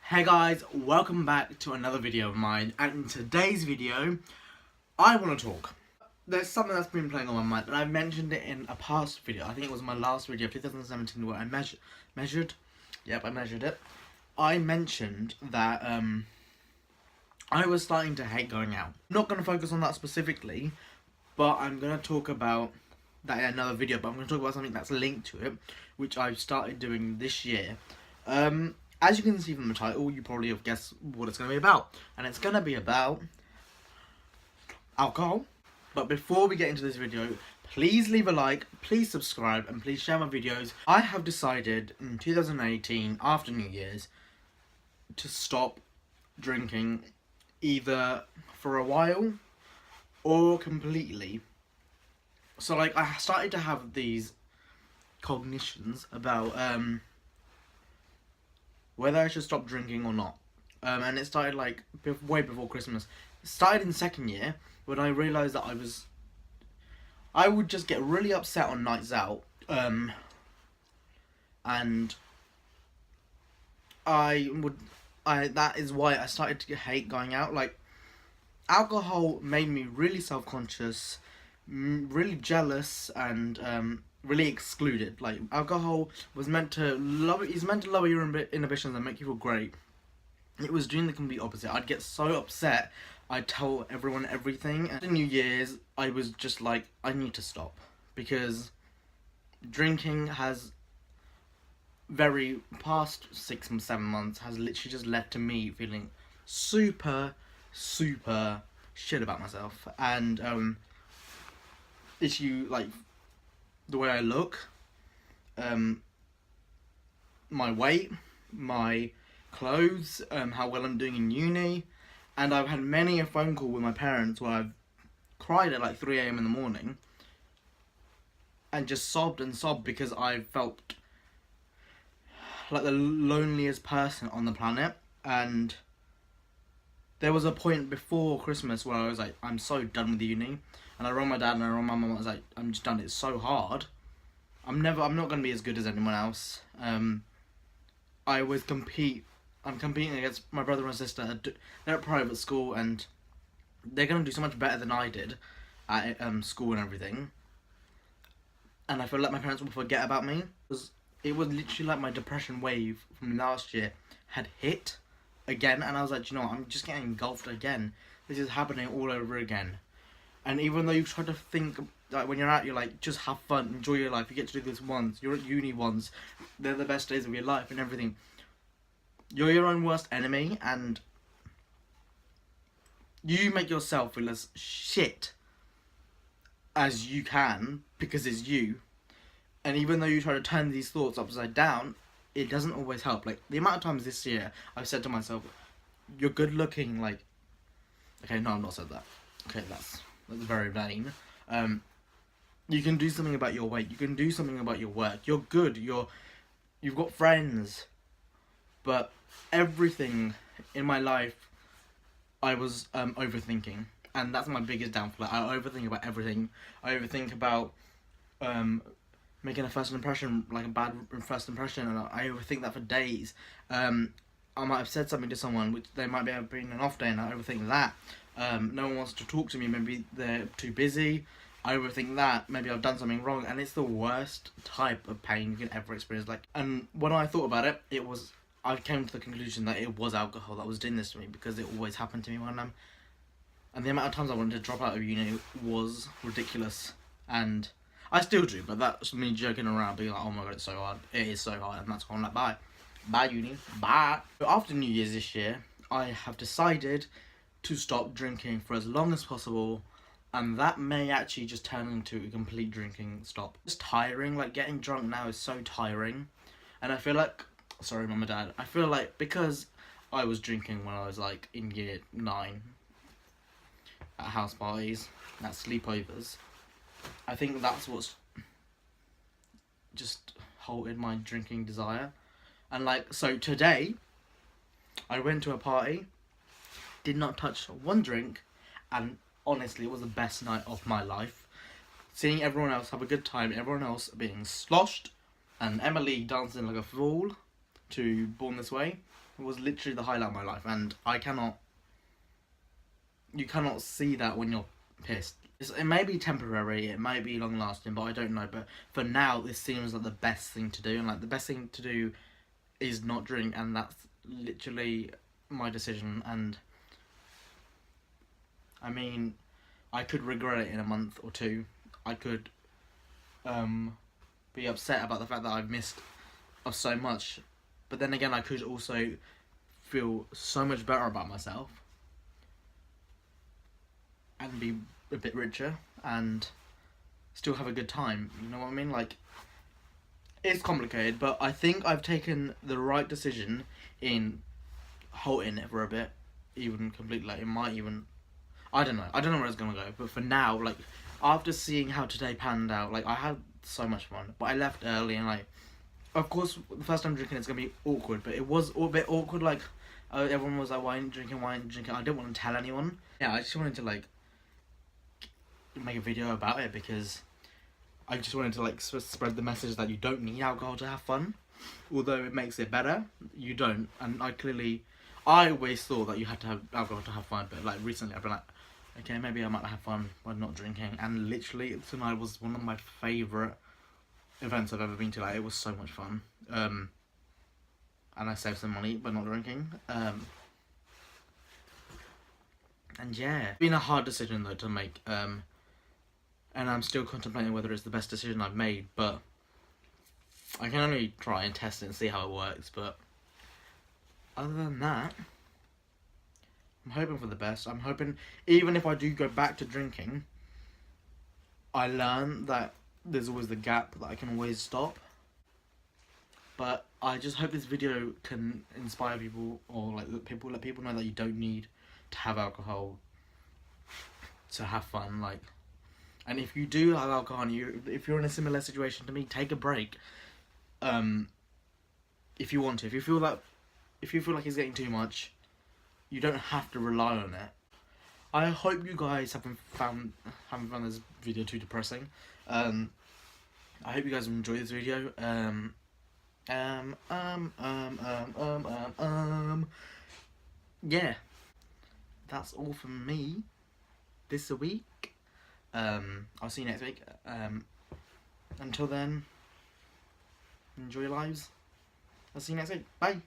Hey guys, welcome back to another video of mine, and in today's video I want to talk. There's something that's been playing on my mind, and I mentioned it in a past video. I think it was my last video of 2017 where I measured. Yep, I measured it. I mentioned that I was starting to hate going out. I'm not going to focus on that specifically, but I'm going to talk about that in another video, but I'm going to talk about something that's linked to it, which I've started doing this year. As you can see from the title, you probably have guessed what it's going to be about. And it's going to be about alcohol. But before we get into this video, please leave a like, please subscribe, and please share my videos. I have decided in 2018, after New Year's, to stop drinking either for a while or completely. So like, I started to have these cognitions about whether I should stop drinking or not. And it started like way before Christmas. It started in second year when I realised that I would just get really upset on nights out. And that is why I started to hate going out. Like, alcohol made me really self-conscious, really jealous, and really excluded. Like, alcohol was meant to lower your inhibitions and make you feel great. It was doing the complete opposite. I'd get so upset, I'd tell everyone everything. And after New Year's, I was just like, I need to stop, because drinking has past 6 or 7 months has literally just led to me feeling super shit about myself. And like the way I look, my weight, my clothes, how well I'm doing in uni. And I've had many a phone call with my parents where I've cried at like 3 AM in the morning and just sobbed and sobbed because I felt like the loneliest person on the planet. And there was a point before Christmas where I was like, I'm so done with uni. And I rang my dad and I rang my mum. I was like, I'm just done. It's so hard. I'm not going to be as good as anyone else. I'm competing against my brother and sister. They're at private school and they're going to do so much better than I did at school and everything. And I feel like my parents will forget about me. It was literally like my depression wave from last year had hit again. And I was like, you know what? I'm just getting engulfed again. This is happening all over again. And even though you try to think, like, when you're out, you're like, just have fun, enjoy your life, you get to do this once, you're at uni once, they're the best days of your life and everything. You're your own worst enemy, and you make yourself feel as shit as you can, because it's you. And even though you try to turn these thoughts upside down, it doesn't always help. Like, the amount of times this year I've said to myself, you're good looking, like, okay, no, I've not said that. Okay, that's very vain. You can do something about your weight. You can do something about your work. You're good. You've got friends. But everything in my life, I was overthinking, and that's my biggest downfall. I overthink about everything. I overthink about making a first impression, like a bad first impression, and I overthink that for days. I might have said something to someone which they might be having an off day, and I overthink that. No one wants to talk to me, maybe they're too busy. I overthink that, maybe I've done something wrong, and it's the worst type of pain you can ever experience. Like, and when I thought about it, I came to the conclusion that it was alcohol that was doing this to me, because it always happened to me when and the amount of times I wanted to drop out of uni was ridiculous. And I still do, but that's me joking around, being like, oh my god, it's so hard. It is so hard, and that's why I'm like, bye uni, bye. But after New Year's this year, I have decided to stop drinking for as long as possible, and that may actually just turn into a complete drinking stop. It's tiring. Like, getting drunk now is so tiring, and I feel like, sorry mum and dad, I feel like because I was drinking when I was like in year 9 at house parties, at sleepovers, I think that's what's just halted my drinking desire. And like, so today I went to a party, did not touch one drink, and honestly it was the best night of my life. Seeing everyone else have a good time, everyone else being sloshed, and Emily dancing like a fool to Born This Way, was literally the highlight of my life, and you cannot see that when you're pissed. It may be temporary, it may be long lasting, but I don't know. But for now, this seems like the best thing to do, and like the best thing to do is not drink, and that's literally my decision. And I mean, I could regret it in a month or two. I could be upset about the fact that I've missed of so much, but then again, I could also feel so much better about myself and be a bit richer and still have a good time. You know what I mean? Like, it's complicated, but I think I've taken the right decision in halting it for a bit, even completely. Like, it might even, I don't know where it's gonna go. But for now, like, after seeing how today panned out, like, I had so much fun, but I left early, and like, of course, the first time drinking it's gonna be awkward, but it was a bit awkward. Like, everyone was like, why aren't you drinking? Why aren't you drinking? I didn't want to tell anyone. Yeah, I just wanted to like make a video about it because I just wanted to like spread the message that you don't need alcohol to have fun, although it makes it better. You don't, and I always thought that you had to have alcohol to have fun, but like recently I've been like, okay, maybe I might have fun by not drinking, and literally tonight was one of my favourite events I've ever been to. Like, it was so much fun, and I saved some money by not drinking, and yeah, it's been a hard decision though to make, and I'm still contemplating whether it's the best decision I've made, but I can only try and test it and see how it works. But other than that, I'm hoping for the best. I'm hoping, even if I do go back to drinking, I learn that there's always the gap that I can always stop. But I just hope this video can inspire people, or like let people know that you don't need to have alcohol to have fun. Like, and if you do have alcohol, and if you're in a similar situation to me, take a break. If you want to, if you feel like it's getting too much, you don't have to rely on it. I hope you guys haven't found this video too depressing. I hope you guys enjoy this video. Yeah, that's all from me this week. I'll see you next week. Until then, enjoy your lives. I'll see you next week. Bye.